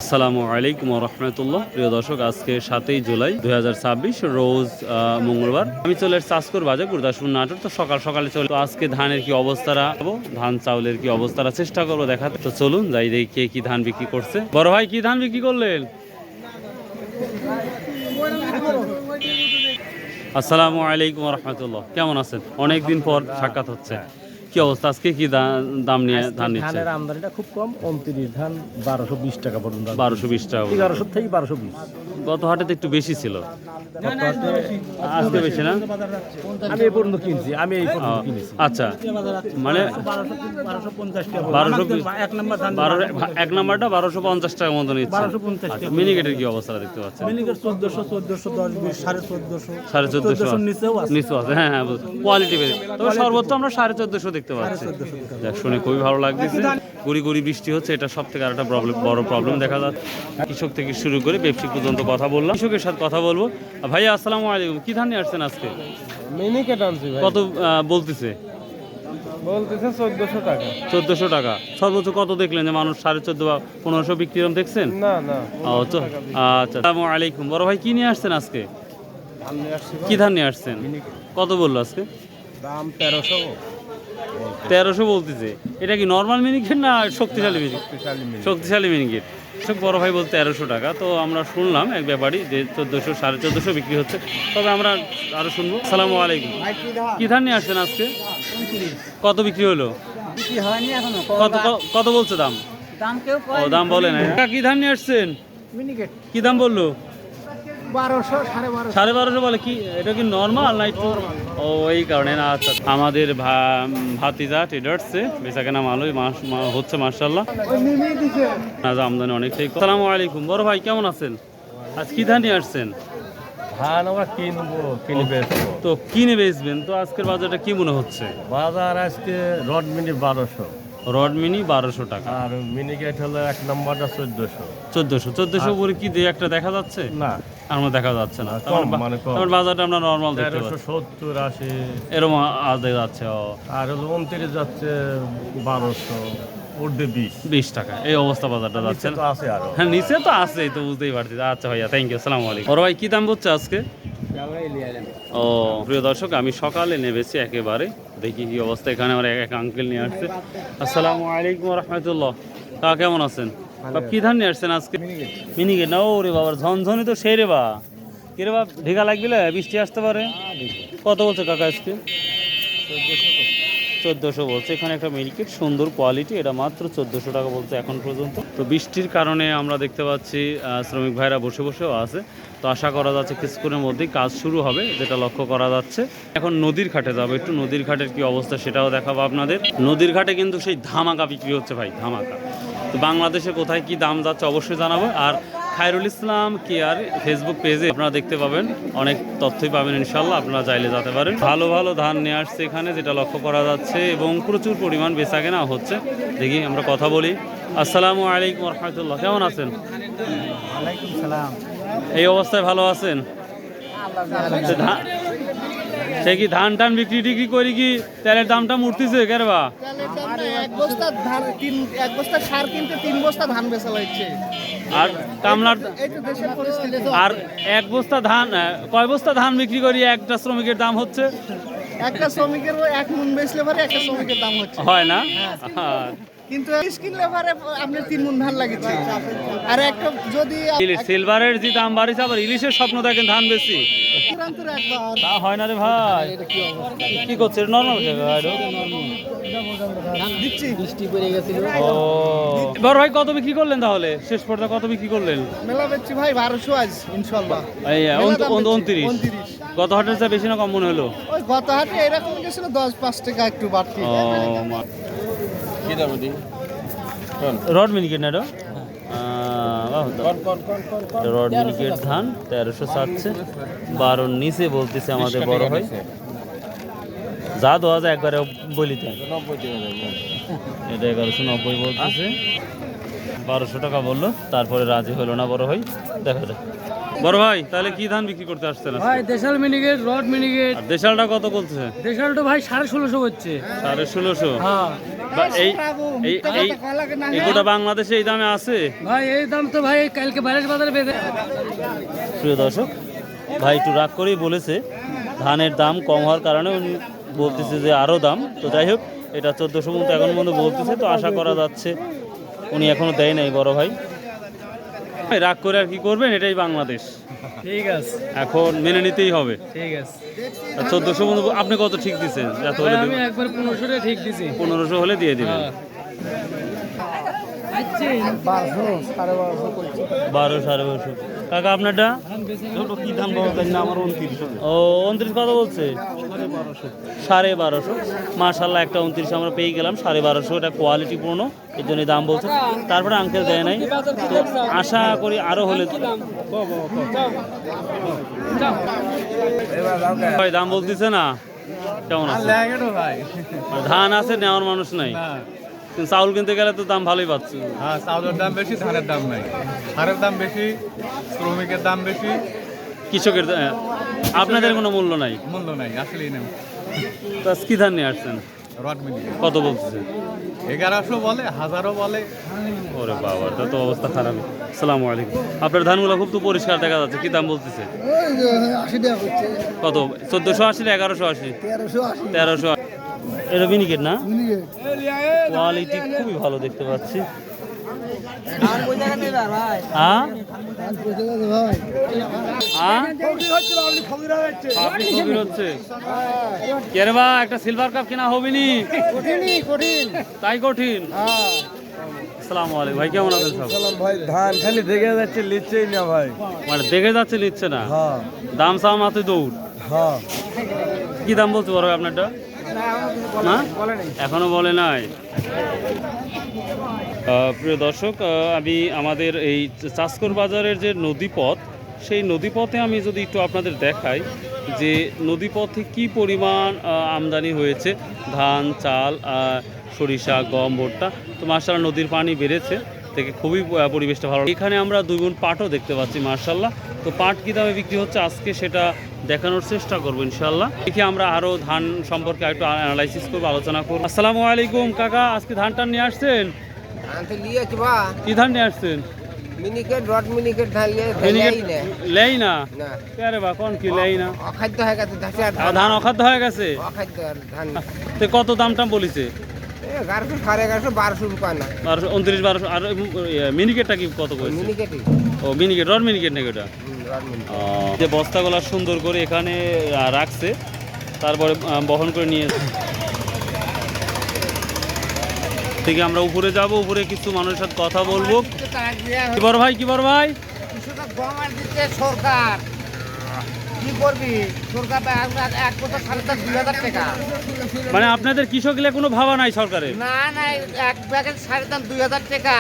আসসালামু আলাইকুম রহমতুল্লাহ। প্রিয় দর্শক, আজকে 7ই জুলাই 2026 রোজ মঙ্গলবার। আমি চলে এসেছি চাষকর বাজার গুরুদাসপুর নাটোর। তো সকাল সকালে চলে, তো আজকে ধানের কি অবস্থা রাখবো, ধান চাউলের কি অবস্থা চেষ্টা করবো দেখাতে। তো চলুন যাই দেখি কে কি ধান বিক্রি করছে। বড় ভাই কি ধান বিক্রি করলেন? আসসালামু আলাইকুম রহমতুল্লাহ, কেমন আছেন? অনেকদিন পর সাক্ষাৎ হচ্ছে। কি অবস্থা, আজকে কি দাম নিয়ে ধান নিচ্ছে? ধানের আমদানিটা খুব কম, 29 ধান 1220 টাকা পর্যন্ত। 1220 টাকা, 1100 থেকে 1220। গত হাটে একটু বেশি ছিল, আজকে বেশি না? আমি এই পর্যন্ত কিনছি, আমি এই পর্যন্ত কিনেছি। আচ্ছা, মানে 1250 টাকা। 1 নাম্বারটা 1250 টাকা মতো নিচ্ছে। 1250 টাকা। মিনিকেটের কি অবস্থা দেখতে পাচ্ছেন? মিনিকেট 1400, 1410, 20, 1450, 1450 নিচেও আছে। নিচু আছে। হ্যাঁ হ্যাঁ, কোয়ালিটি বেশি, তবে সর্বোচ্চ আমরা 1450 দেখতে পাচ্ছি। যাক, শুনে খুবই ভালো লাগতেছে। গুড়ি গুড়ি বৃষ্টি হচ্ছে, এটা সব থেকে আরেকটা বড় প্রবলেম দেখা যাচ্ছে। কৃষক থেকে শুরু করে ব্যবসায়িক পর্যন্ত কথা বললাম, কৃষকের সাথে কথা বলবো। ভাইয়া আসসালামু আলাইকুম, কি ধান নিয়ে আসছেন আজকে? মিনিকেট আনছি ভাই। কত বলতেছে? বলতেছে 1400 টাকা। 1400 টাকা। সর্বোচ্চ কত দেখলেন যে মানুষ 1450 বা 1500 বিক্রি এরকম দেখছেন? না না। আচ্ছা, আসসালামু আলাইকুম। বড় ভাই কি নিয়ে আসছেন আজকে? ধান নিয়ে আসছি। কি ধান নিয়ে আসছেন? কত বললো আজকে দাম 1300। 1300 বলতেছে। এটা কি নর্মাল মিনিকেট না শক্তিশালী মিনিকেট? শক্তিশালী মিনিকেট। বড় ভাই বলতে 1300 টাকা। তো আমরা শুনলাম এক ব্যাপারই যে 1400 1450 বিক্রি হচ্ছে, তবে আমরা আরো শুনবো। আসসালামু আলাইকুম, কি ধান নিয়ে আসছেন আজকে? কত বিক্রি হলো? কত কত বলছে দাম? ও, দাম বলে না। কি ধান নিয়ে আসছেন? মিনিকেট কি দাম বললো? 1200, 1250। 1250 বলে। কি এটা কি নর্মাল না একটু? ও, এই কারণে না। আচ্ছা, আমাদের ভাতিজা ট্রেডার্সে বেচা কেনা মালই হচ্ছে মাশাআল্লাহ। আমদানি অনেকটাই। আসসালামু আলাইকুম, বড় ভাই কেমন আছেন? আজ কি ধান নিয়ে আসছেন? ধান আমরা কিনবো, কিনে বেচবো। তো কিনে বেচবেন, তো আজকের বাজারটা কি মনে হচ্ছে? বাজার আজকে রড মিনি 1200, রড মিনি 1200 টাকা, আর মিনিকেট হলো 1 নম্বরটা 1400। 1400 উপরে কি দিয়ে একটা দেখা যাচ্ছে? না, আমার দেখা যাচ্ছে না। কম, মানে কম। আমার বাজারটা আমরা নর্মাল দেখতে পাচ্ছি, 1370, 80। এরকম আদে যাচ্ছে। আর হলো 29 যাচ্ছে 1200, ঊর্ধ্বে 20 টাকা, এই অবস্থা বাজারটা যাচ্ছে। তো আছে আরো। হ্যাঁ, নিচে তো আছে, তো বুঝতেই পারছি। আচ্ছা ভাইয়া, থ্যাংক ইউ, আসসালামু আলাইকুম। বড় ভাই কি দাম বলছে আজকে? ও, প্রিয় দর্শক, আমি সকালে নেমেছি একেবারে, দেখি কি অবস্থা। এখানে আমার এক আঙ্কেল নিয়ে আসছে। আসসালামু আলাইকুম রহমতুল্লাহ, তা কেমন আছেন? কি ধান নিয়ে আসছেন আজকে? মিনিকেট না? ও রে বাবার, ঝনঝনি তো সেই রে বা। কি রে বা, ঢেকা লাগবে, বৃষ্টি আসতে পারে। কত বলছে কাকা আজকে? 1400 বলছে। এখানে একটা মিনিকেট সুন্দর কোয়ালিটি, এটা মাত্র 1400 টাকা বলছে এখন পর্যন্ত। তো বৃষ্টির কারণে আমরা দেখতে পাচ্ছি শ্রমিক ভাইরা বসে বসেও আছে। তো আশা করা যাচ্ছে কিছুক্ষণের মধ্যেই কাজ শুরু হবে, যেটা লক্ষ্য করা যাচ্ছে। এখন নদীর ঘাটে যাবো, একটু নদীর ঘাটের কি অবস্থা সেটাও দেখাবো আপনাদের। নদীর ঘাটে কিন্তু সেই ধামাকা বিক্রি হচ্ছে ভাই, ধামাকা। তো বাংলাদেশে কোথায় কি দাম যাচ্ছে অবশ্যই জানাবো। আর খায়রুল ইসলাম কেয়ার ফেসবুক পেজে আপনারা দেখতে পাবেন, অনেক তথ্যই পাবেন ইনশাল্লাহ, আপনারা চাইলে যেতে পারেন। ভালো ভালো ধান নিয়ে আসছে এখানে, যেটা লক্ষ্য করা যাচ্ছে, এবং প্রচুর পরিমাণ বেচা কেনা হচ্ছে। দেখি আমরা কথা বলি। আসসালামু আলাইকুম রহমতুল্লাহ, কেমন আছেন? ওয়ালাইকুম সালাম। এই অবস্থায় ভালো আছেন? সে কি ধান টান বিক্রি টিক্রি করি কি তেলের দামটা উঠতেছে কেরবা? এক বস্তা সার কিনতে 3 বস্তা ধান বেচা লাগছে। আর কামলার এই তো দেশের পরিস্থিতি। আর 1 বস্তা ধান, কয় বস্তা ধান বিক্রি করি একটা শ্রমিকের দাম হচ্ছে? একটা শ্রমিকের 1 মণ বেচলে পরে একটা শ্রমিকের দাম হচ্ছে, হয় না? কিন্তু ইলিশ কিনলে পরে আপনার 3 মণ ধান লাগছে। আর একটা যদি সিলভারের যে দাম বাড়িছে, আবার ইলিশের স্বপ্ন দেখেন ধান বেশি, তা হয় না রে ভাই। কি করছে? নর্মাল দিচ্ছি, বৃষ্টি পড়ে গেছিল। ও, বড় ভাই কত বিক্রি করলেন তাহলে? শেষ পর্যন্ত কত বিক্রি করলেন? মেলা বেচছি ভাই 1200 আজ ইনশাআল্লাহ। এই মেলা দাম বেচছি, 29। 29। গত হাটের চেয়ে বেশি না কম মনে হলো? ওই গত হাটে এরকম গেছিল 10-5 টাকা একটু বাড়তি। রড মিনিকেট না এটা? রড মিনিকেট ধান 1300 চাচ্ছে, 12 নিচে বলতেছে আমাদের বড় ভাই। যা দেওয়া যায় একবারে বলিতে, এটা 1190 বলতেছে। 1200 টাকা বললো, তারপরে রাজি হলো না বড় ভাই, দেখা যায়। বড় ভাই তাহলে কি ধান বিক্রি করতে আসছেন আজকে? ভাই দেশাল মিনিকেট রড মিনিকেট আর দেশালটা কত বলছে? দেশালটা ভাই 1650 হচ্ছে। 1650। হ্যাঁ বা এই এই এই এই গোটা বাংলাদেশে এই দামে আছে? ভাই এই দাম তো ভাই কালকে বাইরের বাজারে বেঁধে। প্রিয় দর্শক, ভাই একটু রাগ করেই বলেছে ধানের দাম কম হওয়ার কারণে উনি বলতেছে যে আরও দাম। তো যাই হোক, এটা 1400 পর্যন্ত এখন পর্যন্ত বলতেছে, তো আশা করা যাচ্ছে উনি এখনো দেয় নাই বড় ভাই। ভাই রাগ করে আর কি করবেন, এটাই বাংলাদেশ, ঠিক আছে এখন মেনে নিতেই হবে। ঠিক আছে 1400 পর্যন্ত আপনি কত ঠিক দিচ্ছেন? এত হলে আমি একবার 1500 ঠিক দিছি। 1500 হলে দিয়ে দিবেন। 1200 1250। কাকা আপনারটা কি দাম বলতেন না? আমার 29। ও 29 কত বলছে? 1250। মাশাআল্লাহ, একটা 29 আমরা পেয়ে গেলাম। 1250, এটা কোয়ালিটি পূর্ণ, এর জন্য দাম বলছে। তারপরে আঙ্কেল দেয় নাই, তো আশা করি আরো হলে। ভাই দাম বলতেছে না কেমন আছে? ধান আছে, নেওয়ার মানুষ নাই, কিন্তু চাউল কিনতে গেলে তো দাম ভালোই পাচ্ছি। হ্যাঁ, চাউলের দাম বেশি, ধানের দাম নাই। সারের দাম বেশি, শ্রমিকের দাম বেশি, কৃষকের আপনাদের কোনো মূল্য নাই, মূল্য নাই, আসলেই নেই। তো কি ধান নিয়ে আসছেন? রড মিনিকেট কত বলতেছে? 1100 বলে, 1000ও বলে। ওরে বাবা, তা তো অবস্থা খারাপ। আসসালামু আলাইকুম। আপনার ধানগুলো খুব তো পরিষ্কার দেখা যাচ্ছে, কি দাম বলতেছে? 80 টাকা হচ্ছে, কত? 1480 না 1180? 1380। এটা মিনিকেট না? কোয়ালিটি খুবই ভালো দেখতে পাচ্ছি। হ্যাঁ হ্যাঁ, আপনি কবির হচ্ছে কেরে বা একটা সিলভার কাপ কেনা হবে নি? তাই কঠিন। আসসালামু আলাইকুম ভাই, কেমন আছেন সব? ভাই ধান খালি দেখে যাচ্ছে, লিখছেই না ভাই। মানে দেখে যাচ্ছে, নিচ্ছে না, দাম চাওয়া মাত্র দৌড়। কি দাম বলতে পারবে আপনারটা? না এখনো বলে নাই। প্রিয় দর্শক, আমি আমাদের এই চাষকর বাজারের যে নদীপথ, সেই নদীপথে আমি যদি একটু আপনাদের দেখাই যে নদীপথে কি পরিমাণ আমদানি হয়েছে ধান, চাল, সরিষা, গম, ভুট্টা। তো মাশাআল্লাহ নদীর পানি বেড়েছে, থেকে খুবই পরিবেশটা ভালো। এখানে আমরা 2 গুণ পাটও দেখতে পাচ্ছি মাশাআল্লাহ। তো পাট কী দামে বিক্রি হচ্ছে আজকে সেটা দেখানোর চেষ্টা করবো ইনশাআল্লাহ। দেখি আমরা আরও ধান সম্পর্কে একটু অ্যানালাইসিস করবো, আলোচনা করবো। আসসালামু আলাইকুম কাকা, আজকে ধান টান নিয়ে আসছেন? কি ধান নিয়ে আসছেন? মিনিকেট রড মিনিকেট ধান লেই না আরে বা কোন কি লেই না? অখাদ্য হয়ে গেছে, ধান অখাদ্য হয়ে গেছে। অখাদ্য ধান। তো কত দাম টাম বলিছে? 1100 1150 1200 রুপা না। 29 1200। আর মিনিকেটটা কি কত করেছে? মিনিকেটই ও মিনিকেট, রড মিনিকেট নাকি ওটা? রড মিনিকেট। যে বস্তাগুলো সুন্দর করে এখানে রাখছে, তারপরে বহন করে নিয়ে থেকে আমরা উপরে যাব, উপরে কিছু মানুষের সাথে কথা বলবো। কি বড় ভাই, কি বড় ভাই? গমার দিচ্ছে সরকার, কি করবি? সরকার 1 বছর 2,500 টাকা। মানে আপনাদের কৃষকগুলো কোনো ভাবা নাই সরকারের? না না, এক প্যাকেট সারের দাম 2,000 টাকা।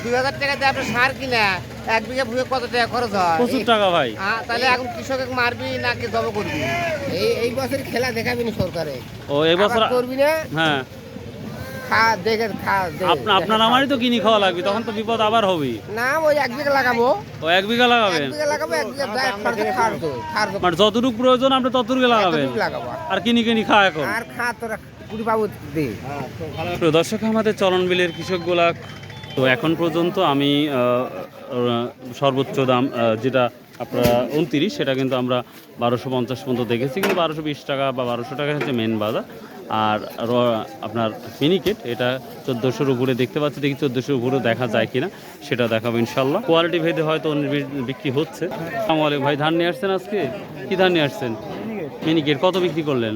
2,000 টাকা দিয়ে আপনি সার কিনা 1 বিঘা ভুঁয়ে কত টাকা খরচ হয়? প্রচুর টাকা ভাই। তাহলে এখন কৃষক মারবি নাকি জব করবি? এই বছর খেলা দেখাবি না সরকারে। ও এই বছর করবি না? হ্যাঁ, আপনার আমারই তো কিনি খাওয়া লাগবে, তখন তো বিপদ আবার হবে না। ওই 1 বিঘা লাগাবো। ও 1 বিঘা লাগাবেন? 1 বিঘা লাগাবো, 1 বিঘা খাওয়ার মানে যতটুকু প্রয়োজন আপনি ততটুকু লাগাবেন, আর কিনি কিনি খাওয়া এখন। আর খা তোরা কুড়ি পাবো দে। প্রিয় দর্শক, আমাদের চলন বিলের কৃষকগুলা তো এখন পর্যন্ত আমি সর্বোচ্চ দাম যেটা আপনারা 29, সেটা কিন্তু আমরা 1250 পর্যন্ত দেখেছি, কিন্তু 1220 টাকা বা 1200 টাকা হচ্ছে মেন বাজার। আর আপনার মিনিকেট এটা 1400-র উপরে দেখতে পাচ্ছি, দেখি 1400-র উপরে দেখা যায় কিনা সেটা দেখাবো ইনশাল্লাহ। কোয়ালিটি ভেদে হয়তো বিক্রি হচ্ছে। আসসালামু আলাইকুম ভাই, ধান নিয়ে আসছেন আজকে? কি ধান নিয়ে আসছেন? মিনিকেট কত বিক্রি করলেন?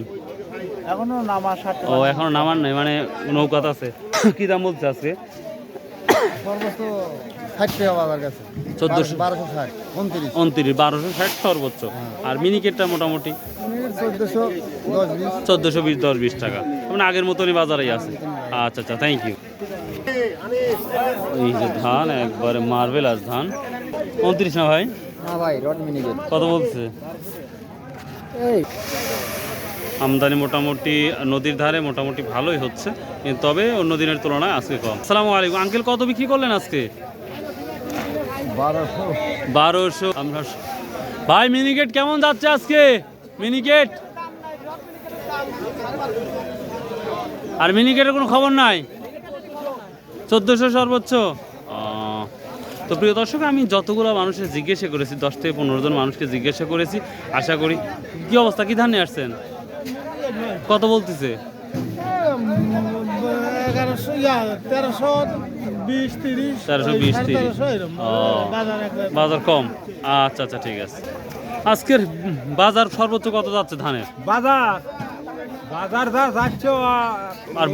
এখনো নামা 60 ও এখনো নামান নাই, মানে নৌকাত আছে। কি দাম বলছে আজকে? সর্বোচ্চ 60 টাকা বাবার কাছে। 1400 1260 29 1260 সর্বোচ্চ। আর মিনিকেটটা মোটামুটি 1420 10-20 টাকা, মানে আগের মতনই বাজারেই আছে। আচ্ছা আচ্ছা, থ্যাংক ইউ। এই যে ধান একবারে মার্বেলাস ধান। 29 না ভাই? না ভাই, রড মিনিকেট কত বলছে? এই আমদানি মোটামুটি নদীর ধারে মোটামুটি ভালোই হচ্ছে, তবে অন্য দিনের তুলনায় আজকে কম। আসসালামু আলাইকুম আঙ্কেল, কত বিক্রি করলেন আজকে? 1200 আমরা ভাই মিনিকেট কেমন যাচ্ছে আজকে মিনিকেট আর মিনিকেটের কোনো খবর নাই 1400 সর্বোচ্চ তো প্রিয় দর্শক আমি যতগুলো মানুষের জিজ্ঞাসা করেছি 10 থেকে 15 জন মানুষকে জিজ্ঞাসা করেছি আশা করি কি অবস্থা কি ধান নিয়ে আসছেন কত বলতেছে 1320 বাজার কম আচ্ছা আচ্ছা ঠিক আছে আজকের বাজার সর্বোচ্চ কত যাচ্ছে ধানের বাজার যা যাচ্ছে আর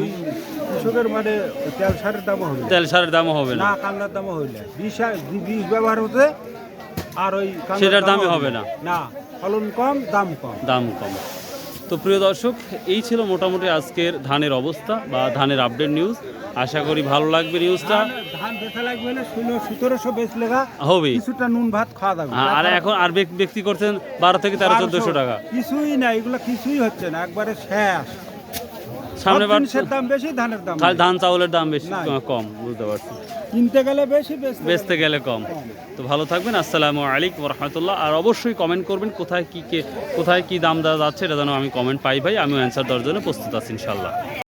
কৃষকের মানে তেল সারের দামও হইলে তেল সারের দামও হবে না না কান্নার দামও হইলে বিষ ব্যবহার হতে আর ওই কান্নার সেটার দামই হবে না না ফলন কম দাম কম তো প্রিয় দর্শক এই ছিল মোটামুটি আজকের ধানের অবস্থা বা ধানের আপডেট নিউজ আশা করি ভালো লাগবে নিউজটা ধান বেচা লাগবে না 1700 বেচ লেগা হবে কিছুটা নুন ভাত খাওয়া যাবে আর এখন আর ব্যক্তি করছেন 12 থেকে 1300 টাকা কিছুই না এগুলো কিছুই হচ্ছে না একবারে শেষ সামনে বার জিনিসের দাম বেশি ধানের দাম খালি ধান চাউলের দাম বেশি নাই। কম বুঝতে পারছি কিনতে গেলে বেশি বেচতে গেলে কম তো ভালো থাকবেন আসসালামু আলাইকুম রহমতুল্লাহ আর অবশ্যই কমেন্ট করবেন কোথায় কি দাম দেওয়া যাচ্ছে এটা যেন আমি কমেন্ট পাই ভাই আমিও অ্যান্সার দেওয়ার জন্য প্রস্তুত আছি ইনশাল্লাহ